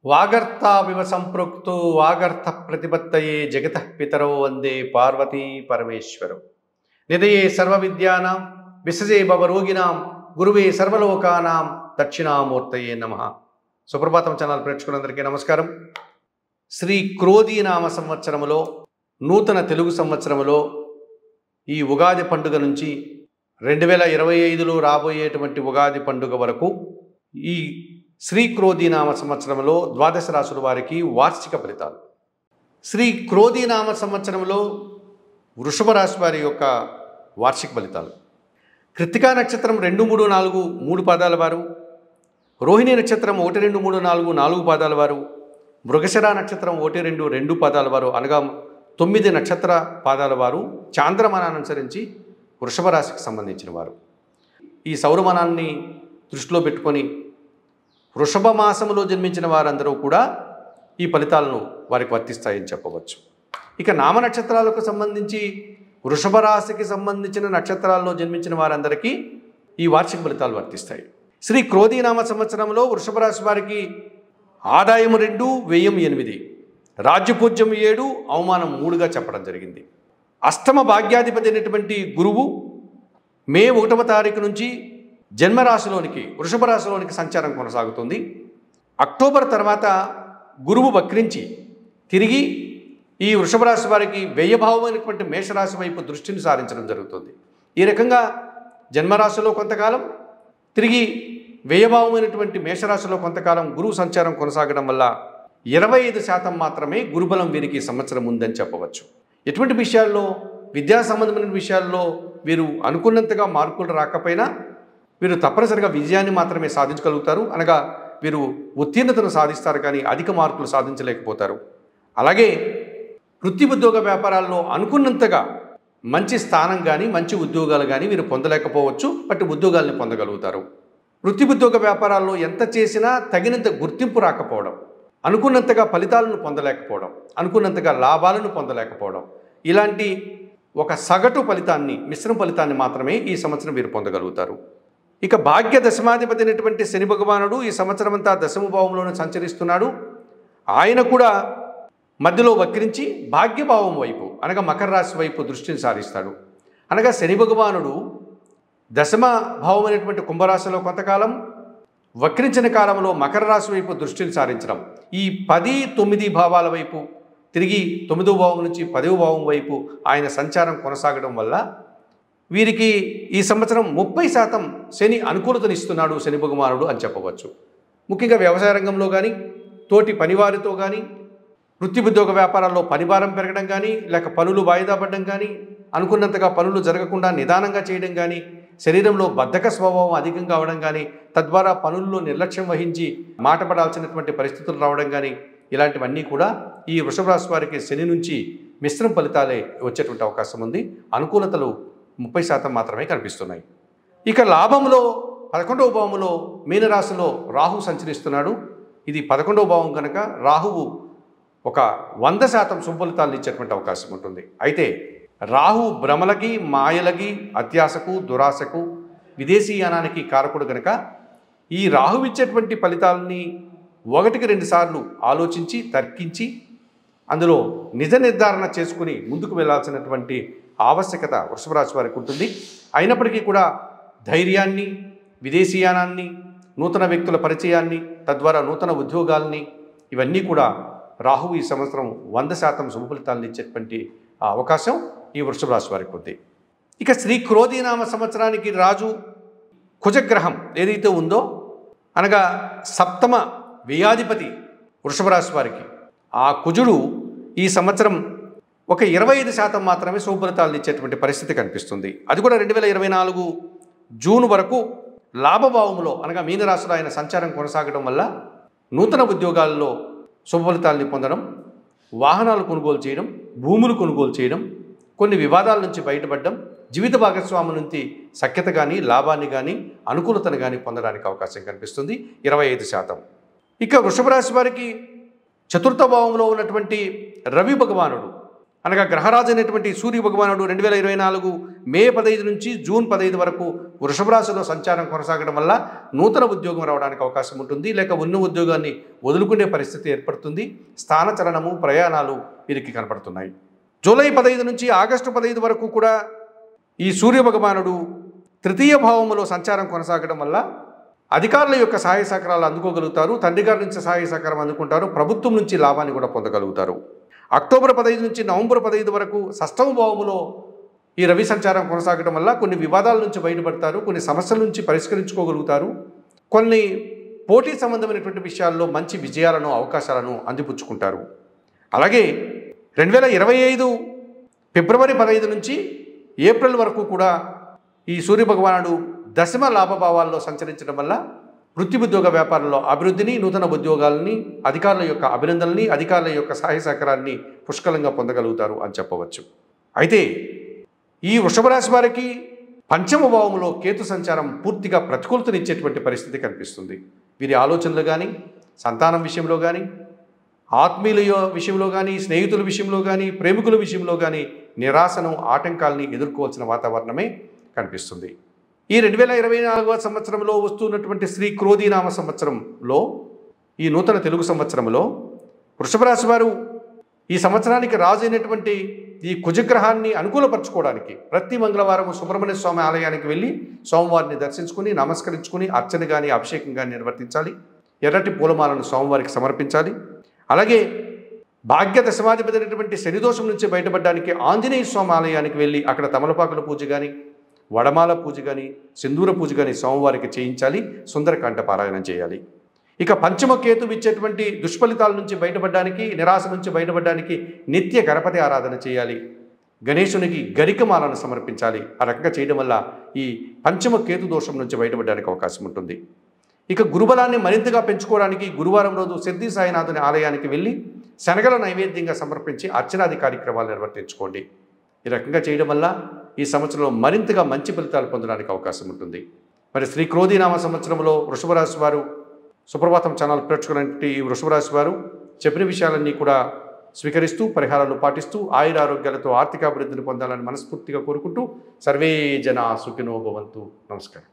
వాగర్తావివ సంపృక్తో వాగర్త ప్రతిపత్తయే జగతః పితరో వందే పార్వతీ పరమేశ్వరం. నిదయే సర్వవిద్యానాం విసజే భవరోగిణాం గురువే సర్వలోకానాం దక్షిణామూర్తయే నమః. సుప్రభాతం ఛానల్ ప్రేక్షకులందరికీ నమస్కారం. శ్రీ క్రోధీనామ సంవత్సరములో నూతన తెలుగు సంవత్సరములో ఈ ఉగాది పండుగ నుంచి 2025లో రాబోయేటువంటి ఉగాది పండుగ వరకు ఈ శ్రీ క్రోధీనామ సంవత్సరంలో ద్వాదశ రాశుల వారికి వార్షిక ఫలితాలు. శ్రీ క్రోధీనామ సంవత్సరంలో వృషభ రాశి వారి యొక్క వార్షిక ఫలితాలు. కృత్తికా నక్షత్రం 2, 3, 4 3 పాదాల వారు, రోహిణి నక్షత్రం 1, 2, 3, 4 4 పాదాల వారు, మృగశిర నక్షత్రం 1, 2 2 పాదాల వారు అనగా 9 నక్షత్ర పాదాల వారు చాంద్రమానాన్ని అనుసరించి వృషభ రాశికి సంబంధించిన వారు. ఈ సౌరమానాన్ని దృష్టిలో పెట్టుకొని వృషభ మాసములో జన్మించిన వారందరూ కూడా ఈ ఫలితాలను వారికి వర్తిస్తాయని చెప్పవచ్చు. ఇక నామ నక్షత్రాలకు సంబంధించి వృషభ రాశికి సంబంధించిన నక్షత్రాల్లో జన్మించిన వారందరికీ ఈ వార్షిక ఫలితాలు వర్తిస్తాయి. శ్రీ క్రోధీనామ సంవత్సరంలో వృషభ రాశి వారికి ఆదాయం 2, వ్యయం 8, రాజ్యపూజ్యం 7, అవమానం 3గా చెప్పడం జరిగింది. అష్టమ భాగ్యాధిపతి అయినటువంటి గురువు మే 1వ తారీఖు నుంచి జన్మరాశిలోనికి వృషభ రాశిలోనికి సంచారం కొనసాగుతుంది. అక్టోబర్ తర్వాత గురువు వక్రించి తిరిగి ఈ వృషభ రాశి వారికి వ్యయభావమైనటువంటి మేషరాశి వైపు దృష్టిని సారించడం జరుగుతుంది. ఈ రకంగా జన్మరాశిలో కొంతకాలం, తిరిగి వ్యయభావమైనటువంటి మేషరాశిలో కొంతకాలం గురువు సంచారం కొనసాగడం వల్ల 25% మాత్రమే గురుబలం వీరికి సంవత్సరం ఉందని చెప్పవచ్చు. ఎటువంటి విషయాల్లో, విద్యా సంబంధమైన విషయాల్లో వీరు అనుకున్నంతగా మార్కులు రాకపోయినా వీరు తప్పనిసరిగా విజయాన్ని మాత్రమే సాధించగలుగుతారు. అనగా వీరు ఉత్తీర్ణతను సాధిస్తారు, కానీ అధిక మార్కులు సాధించలేకపోతారు. అలాగే వృత్తి ఉద్యోగ వ్యాపారాల్లో అనుకున్నంతగా మంచి స్థానం కానీ మంచి ఉద్యోగాలు కానీ వీరు పొందలేకపోవచ్చు, బట్ ఉద్యోగాలను పొందగలుగుతారు. వృత్తి ఉద్యోగ వ్యాపారాల్లో ఎంత చేసినా తగినంత గుర్తింపు రాకపోవడం, అనుకున్నంతగా ఫలితాలను పొందలేకపోవడం, అనుకున్నంతగా లాభాలను పొందలేకపోవడం, ఇలాంటి ఒక సగటు ఫలితాన్ని, మిశ్రమ ఫలితాన్ని మాత్రమే ఈ సంవత్సరం వీరు పొందగలుగుతారు. ఇక భాగ్య దశమాధిపతి అయినటువంటి శని భగవానుడు ఈ సంవత్సరం అంతా దశమ భావంలోనే సంచరిస్తున్నాడు. ఆయన కూడా మధ్యలో వక్రించి భాగ్యభావం వైపు అనగా మకర రాశి వైపు దృష్టిని సారిస్తాడు. అనగా శని భగవానుడు దశమ భావం అయినటువంటి కుంభరాశిలో కొంతకాలం, వక్రించిన కాలంలో మకర రాశి వైపు దృష్టిని సారించడం, ఈ 10, 9 భావాల వైపు తిరిగి 9వ భావం నుంచి 10వ భావం వైపు ఆయన సంచారం కొనసాగడం వల్ల వీరికి ఈ సంవత్సరం 30% శని అనుకూలతనిస్తున్నాడు శని భగవానుడు అని చెప్పవచ్చు. ముఖ్యంగా వ్యవసాయ రంగంలో కానీ, తోటి పనివారితో కానీ, వృత్తి ఉద్యోగ వ్యాపారాల్లో పనిభారం పెరగడం కానీ, లేక పనులు వాయిదా పడడం కానీ, అనుకున్నంతగా పనులు జరగకుండా నిదానంగా చేయడం కానీ, శరీరంలో బద్ధక స్వభావం అధికంగా అవడం కానీ, తద్వారా పనుల్లో నిర్లక్ష్యం వహించి మాట పడాల్సినటువంటి పరిస్థితులు రావడం కానీ, ఇలాంటివన్నీ కూడా ఈ వృషభ రాశి వారికి శని నుంచి మిశ్రమ ఫలితాలే వచ్చేటువంటి అవకాశం ఉంది. అనుకూలతలు 30% మాత్రమే కనిపిస్తున్నాయి. ఇక లాభంలో 11వ భావంలో మీనరాశిలో రాహు సంచరిస్తున్నాడు. ఇది 11వ భావం కనుక రాహువు ఒక 100% సుఫలితాలను ఇచ్చేటువంటి అవకాశం ఉంటుంది. అయితే రాహు భ్రమలకి, మాయలకి, అత్యాశకు, దురాశకు, విదేశీయానానికి కారకుడు కనుక ఈ రాహు ఇచ్చేటువంటి ఫలితాలని 1కి 2 సార్లు ఆలోచించి, తర్కించి, అందులో నిజ నిర్ధారణ చేసుకుని ముందుకు వెళ్లాల్సినటువంటి ఆవశ్యకత వృషభ రాశి వారికి ఉంటుంది. అయినప్పటికీ కూడా ధైర్యాన్ని, విదేశీయానాన్ని, నూతన వ్యక్తుల పరిచయాన్ని, తద్వారా నూతన ఉద్యోగాల్ని, ఇవన్నీ కూడా రాహు ఈ సంవత్సరం 100% శుభ ఫలితాలను ఇచ్చేటువంటి అవకాశం ఈ వృషభ రాశి వారికి ఉంది. ఇక శ్రీ క్రోధీనామ సంవత్సరానికి రాజు కుజగ్రహం ఏదైతే ఉందో, అనగా సప్తమ వ్యయాధిపతి వృషభ రాశి వారికి, ఆ కుజుడు ఈ సంవత్సరం ఒక 25% మాత్రమే శుభ ఫలితాలను ఇచ్చేటువంటి పరిస్థితి కనిపిస్తుంది. అది కూడా 2024 జూన్ వరకు లాభభావంలో అనగా మీనరాశిలో ఆయన సంచారం కొనసాగడం వల్ల నూతన ఉద్యోగాల్లో శుభ ఫలితాలని పొందడం, వాహనాలు కొనుగోలు చేయడం, భూములు కొనుగోలు చేయడం, కొన్ని వివాదాల నుంచి బయటపడడం, జీవిత భాగస్వామి నుంచి సఖ్యత కానీ, లాభాన్ని కానీ, అనుకూలతను కానీ పొందడానికి అవకాశం కనిపిస్తుంది 25%. ఇక వృషభ రాశి వారికి 4వ భావంలో ఉన్నటువంటి రవి భగవానుడు అనగా గ్రహరాజు అయినటువంటి సూర్య భగవానుడు 2024 మే 15 నుంచి జూన్ 15 వరకు వృషభ రాశిలో సంచారం కొనసాగడం వల్ల నూతన ఉద్యోగం రావడానికి అవకాశం ఉంటుంది, లేక ఉన్న ఉద్యోగాన్ని వదులుకునే పరిస్థితి ఏర్పడుతుంది. స్థానచలనము, ప్రయాణాలు వీరికి కనపడుతున్నాయి. జూలై 15 నుంచి ఆగస్టు 15 వరకు కూడా ఈ సూర్య భగవానుడు తృతీయ భావములో సంచారం కొనసాగడం వల్ల అధికారుల యొక్క సహాయ సహకారాలు అందుకోగలుగుతారు, తండ్రి గారి నుంచి సహాయ సహకారం అందుకుంటారు, ప్రభుత్వం నుంచి లాభాన్ని కూడా పొందగలుగుతారు. అక్టోబర్ 15 నుంచి నవంబర్ 15 వరకు షష్టమ భావములో ఈ రవి సంచారం కొనసాగడం వల్ల కొన్ని వివాదాల నుంచి బయటపడతారు, కొన్ని సమస్యల నుంచి పరిష్కరించుకోగలుగుతారు, కొన్ని పోటీ సంబంధమైనటువంటి విషయాల్లో మంచి విజయాలను, అవకాశాలను అందిపుచ్చుకుంటారు. అలాగే 2025 ఫిబ్రవరి 15 నుంచి ఏప్రిల్ వరకు కూడా ఈ సూర్య భగవానుడు దశమ లాభభావాల్లో సంచరించడం వల్ల వృత్తి ఉద్యోగ వ్యాపారంలో అభివృద్ధిని, నూతన ఉద్యోగాలని, అధికారుల యొక్క అభినందనని, అధికారుల యొక్క సహాయ సహకారాన్ని పుష్కలంగా పొందగలుగుతారు అని చెప్పవచ్చు. అయితే ఈ వృషభ రాశి వారికి పంచమ భావంలో కేతు సంచారం పూర్తిగా ప్రతికూలతనిచ్చేటువంటి పరిస్థితి కనిపిస్తుంది. వీరి ఆలోచనలు కానీ, సంతానం విషయంలో కానీ, ఆత్మీయుల విషయంలో కానీ, స్నేహితుల విషయంలో కానీ, ప్రేమికుల విషయంలో కానీ నిరాశను, ఆటంకాలని ఎదుర్కోవాల్సిన వాతావరణమే కనిపిస్తుంది. ఈ 2024వ సంవత్సరంలో వస్తున్నటువంటి శ్రీ క్రోధీనామ సంవత్సరంలో, ఈ నూతన తెలుగు సంవత్సరంలో వృషభ రాశి వారు ఈ సంవత్సరానికి రాజు అయినటువంటి ఈ కుజగ్రహాన్ని అనుకూలపరచుకోవడానికి ప్రతి మంగళవారం సుబ్రహ్మణ్య స్వామి ఆలయానికి వెళ్ళి స్వామివారిని దర్శించుకుని, నమస్కరించుకుని అర్చన కానీ, అభిషేకం కానీ నిర్వర్తించాలి. ఎర్రటి పూలమాలను స్వామివారికి సమర్పించాలి. అలాగే భాగ్య దశమాధిపతి అయినటువంటి శనిదోషం నుంచి బయటపడడానికి ఆంజనేయ స్వామి ఆలయానికి వెళ్ళి అక్కడ తమలపాకుల పూజ కానీ, వడమాల పూజ కానీ, సింధూర పూజ కానీ స్వామివారికి చేయించాలి. సుందరకాండ పారాయణం చేయాలి. ఇక పంచమ కేతు ఇచ్చేటువంటి దుష్ఫలితాల నుంచి బయటపడడానికి, నిరాశ నుంచి బయటపడడానికి నిత్య గణపతి ఆరాధన చేయాలి. గణేశునికి గరికమాలను సమర్పించాలి. ఆ రకంగా చేయడం వల్ల ఈ పంచమ కేతు దోషం నుంచి బయటపడడానికి అవకాశం ఉంటుంది. ఇక గురుబలాన్ని మరింతగా పెంచుకోవడానికి గురువారం రోజు సిద్ధి సాయినాథుని ఆలయానికి వెళ్ళి శనగల నైవేద్యంగా సమర్పించి అర్చనాది కార్యక్రమాలు నిర్వర్తించుకోండి. ఈ రకంగా చేయడం వల్ల ఈ సంవత్సరంలో మరింతగా మంచి ఫలితాలు పొందడానికి అవకాశం ఉంటుంది. మరి శ్రీ క్రోధీనామ సంవత్సరంలో వృషభ రాశి వారు, సుప్రభాతం ఛానల్ ప్రేక్షకులైనటువంటి ఈ వృషభ రాశి వారు చెప్పిన విషయాలన్నీ కూడా స్వీకరిస్తూ, పరిహారాలు పాటిస్తూ ఆయురారోగ్యాలతో ఆర్థికాభివృద్ధిని పొందాలని మనస్ఫూర్తిగా కోరుకుంటూ సర్వే జనా సుఖినో భవంతు. నమస్కారం.